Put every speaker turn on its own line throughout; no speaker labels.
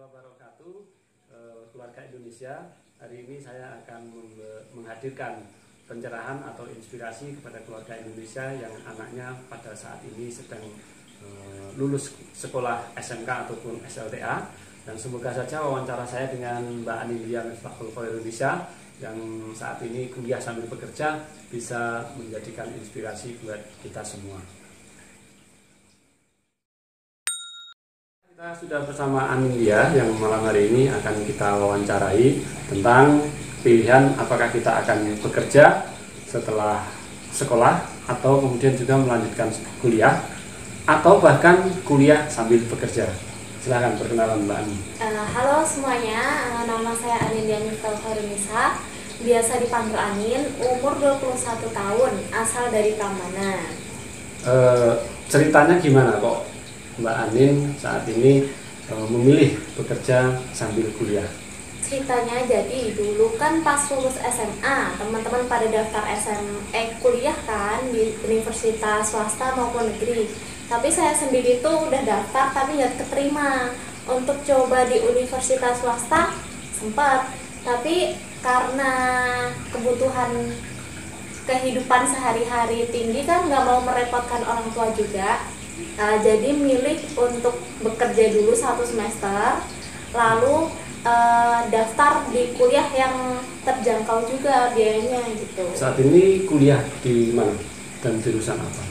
wabarakatuh, keluarga Indonesia. Hari ini saya akan menghadirkan pencerahan atau inspirasi kepada keluarga Indonesia yang anaknya pada saat ini sedang lulus sekolah SMK ataupun SLTA. Dan semoga saja wawancara saya dengan Mbak Anindya Miftahul Khair Indonesia yang saat ini kuliah sambil bekerja bisa menjadikan inspirasi buat kita semua. Kita sudah bersama Anindya yang malam hari ini akan kita wawancarai tentang pilihan apakah kita akan bekerja setelah sekolah atau kemudian juga melanjutkan kuliah atau bahkan kuliah sambil bekerja. Silahkan perkenalan Mbak Ani.
Halo semuanya, nama saya Anindya Miftahul Khair Indonesia, biasa dipanggil Anin, umur 21 tahun, asal dari Prambanan.
Ceritanya gimana kok Mbak Anin saat ini memilih bekerja sambil kuliah?
Ceritanya jadi dulu kan pas lulus SMA, teman-teman pada daftar kuliah kan di universitas swasta maupun negeri. Tapi saya sendiri tuh udah daftar tapi nggak keterima. Untuk coba di universitas swasta sempat, tapi karena kebutuhan kehidupan sehari-hari tinggi kan nggak mau merepotkan orang tua juga. Jadi milih untuk bekerja dulu 1 semester, lalu daftar di kuliah yang terjangkau juga biayanya gitu.
Saat ini kuliah di mana dan jurusan apa?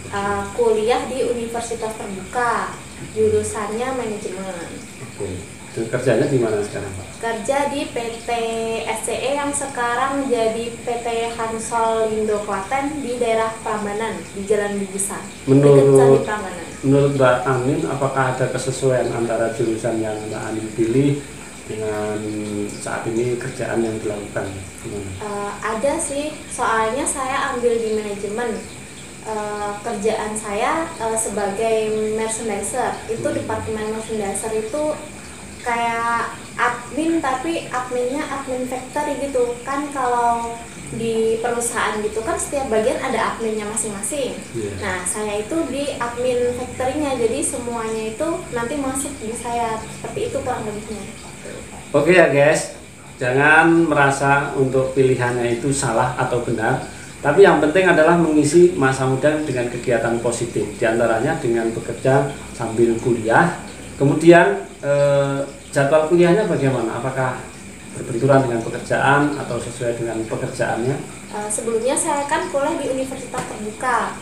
Kuliah di Universitas Terbuka, jurusannya manajemen.
Oke. Dan kerjanya di mana sekarang, Pak?
Kerja di PT SCE yang sekarang jadi PT Hansol Indo Klaten di daerah Prambanan, di Jalan Bubusan.
Menurut
Prambanan.
Menurut Mbak Anin, apakah ada kesesuaian antara jurusan yang Mbak Anin pilih dengan saat ini kerjaan yang dilakukan?
Ada sih, soalnya saya ambil di manajemen. Kerjaan saya sebagai merchandiser. Itu departemen merchandiser itu kayak admin, tapi adminnya admin factory gitu kan. Kalau di perusahaan gitu kan setiap bagian ada adminnya masing-masing. Nah saya itu di admin factory-nya, jadi semuanya itu nanti masuk di saya, seperti itu kurang lebihnya.
Oke ya guys, jangan merasa untuk pilihannya itu salah atau benar, tapi yang penting adalah mengisi masa muda dengan kegiatan positif, diantaranya dengan bekerja sambil kuliah. Kemudian jadwal kuliahnya bagaimana? Apakah berbenturan dengan pekerjaan atau sesuai dengan pekerjaannya?
Sebelumnya saya kan kuliah di Universitas Terbuka.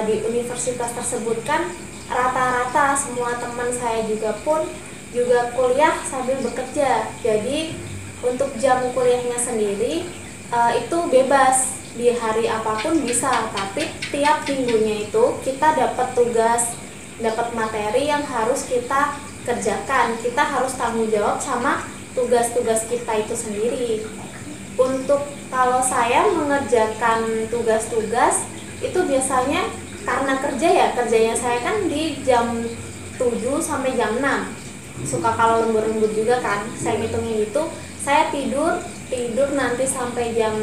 Di universitas tersebut kan rata-rata semua teman saya juga kuliah sambil bekerja. Jadi untuk jam kuliahnya sendiri itu bebas, di hari apapun bisa. Tapi tiap minggunya itu kita dapat tugas, dapat materi yang harus kita kerjakan. Kita harus tanggung jawab sama tugas-tugas kita itu sendiri. Untuk kalau saya mengerjakan tugas-tugas itu biasanya karena kerjanya saya kan di jam 7 sampai jam 6. Suka kalau lembur-lembur juga kan, saya ngitungin itu. Saya tidur nanti sampai jam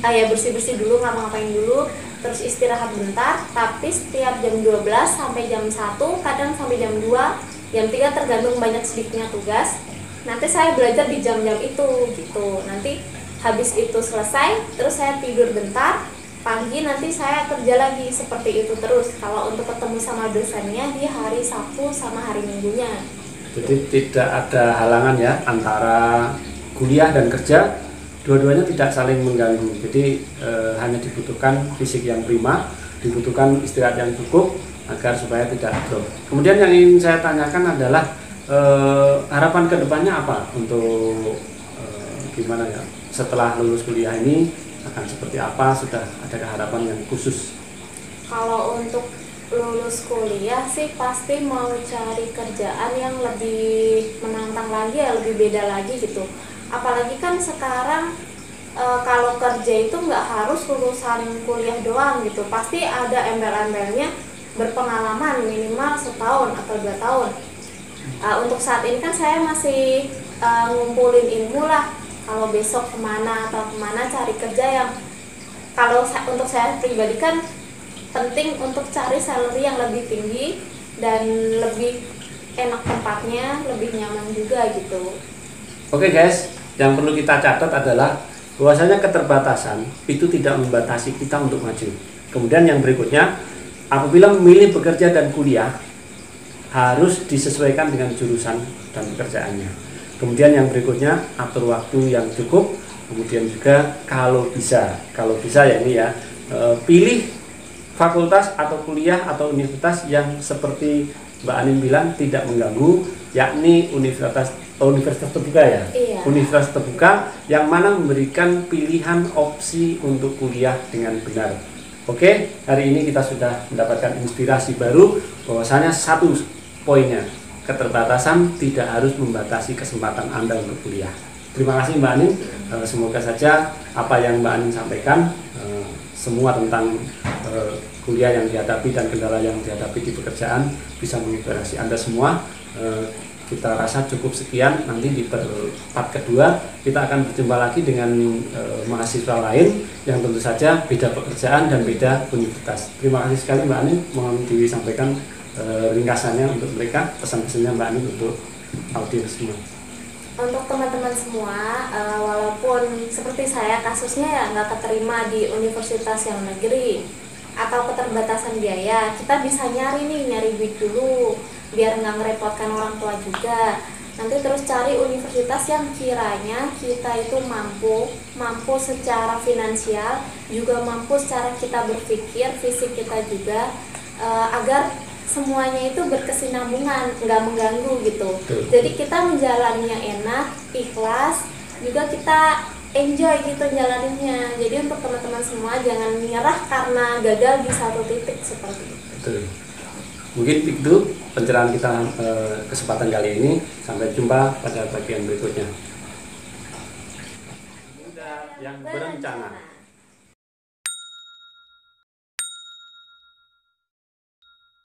bersih-bersih dulu, ngapa-ngapain dulu, terus istirahat bentar. Tapi setiap jam 12 sampai jam 1, kadang sampai jam 2, jam 3 tergantung banyak sedikitnya tugas. Nanti saya belajar di jam-jam itu gitu. Nanti habis itu selesai, terus saya tidur bentar, pagi nanti saya kerja lagi, seperti itu terus. Kalau untuk ketemu sama dosennya di hari Sabtu sama hari Minggunya.
Jadi tidak ada halangan ya antara kuliah dan kerja, dua-duanya tidak saling mengganggu. Jadi hanya dibutuhkan fisik yang prima, dibutuhkan istirahat yang cukup agar supaya tidak drop. Kemudian yang ingin saya tanyakan adalah harapan kedepannya apa untuk gimana ya setelah lulus kuliah ini akan seperti apa? Sudah ada harapan yang khusus?
Kalau untuk lulus kuliah sih pasti mau cari kerjaan yang lebih menantang lagi ya, lebih beda lagi gitu. Apalagi kan sekarang kalau kerja itu nggak harus lulusan kuliah doang gitu, pasti ada embel-embelnya berpengalaman minimal 1 tahun atau 2 tahun. Untuk saat ini kan saya masih ngumpulin ilmu lah. Kalau besok kemana cari kerja yang untuk saya pribadi kan penting untuk cari salary yang lebih tinggi dan lebih enak tempatnya, lebih nyaman juga gitu.
Oke guys, yang perlu kita catat adalah bahwasanya keterbatasan itu tidak membatasi kita untuk maju. Kemudian yang berikutnya, apabila memilih bekerja dan kuliah harus disesuaikan dengan jurusan dan pekerjaannya. Kemudian yang berikutnya, atur waktu yang cukup. Kemudian juga kalau bisa ya ini ya, pilih fakultas atau kuliah atau universitas yang seperti Mbak Anin bilang tidak mengganggu, yakni universitas terbuka ya.
Iya.
Universitas terbuka yang mana memberikan pilihan opsi untuk kuliah dengan benar. Oke, hari ini kita sudah mendapatkan inspirasi baru bahwasanya satu poinnya, keterbatasan tidak harus membatasi kesempatan Anda untuk kuliah. Terima kasih Mbak Anin, semoga saja apa yang Mbak Anin sampaikan semua tentang kuliah yang dihadapi dan kendala yang dihadapi di pekerjaan bisa menginspirasi Anda semua. Kita rasa cukup sekian, nanti di part kedua kita akan berjumpa lagi dengan mahasiswa lain yang tentu saja beda pekerjaan dan beda universitas. Terima kasih sekali Mbak Anin, mohon disampaikan ringkasannya untuk mereka, pesan-pesannya Mbak Anin untuk audiens semua.
Untuk teman-teman semua, walaupun seperti saya kasusnya ya nggak keterima di universitas yang negeri atau keterbatasan biaya, kita bisa nyari duit dulu biar nggak ngerepotkan orang tua juga. Nanti terus cari universitas yang kiranya kita itu mampu secara finansial, juga mampu secara kita berpikir, fisik kita juga, agar semuanya itu berkesinambungan, nggak mengganggu gitu. Jadi kita menjalaninya enak, ikhlas, juga kita enjoy gitu jalaninnya. Jadi untuk teman-teman semua jangan menyerah karena gagal di satu titik seperti itu.
Betul. Mungkin itu pencerahan kita kesempatan kali ini. Sampai jumpa pada bagian berikutnya. Muda yang berencana.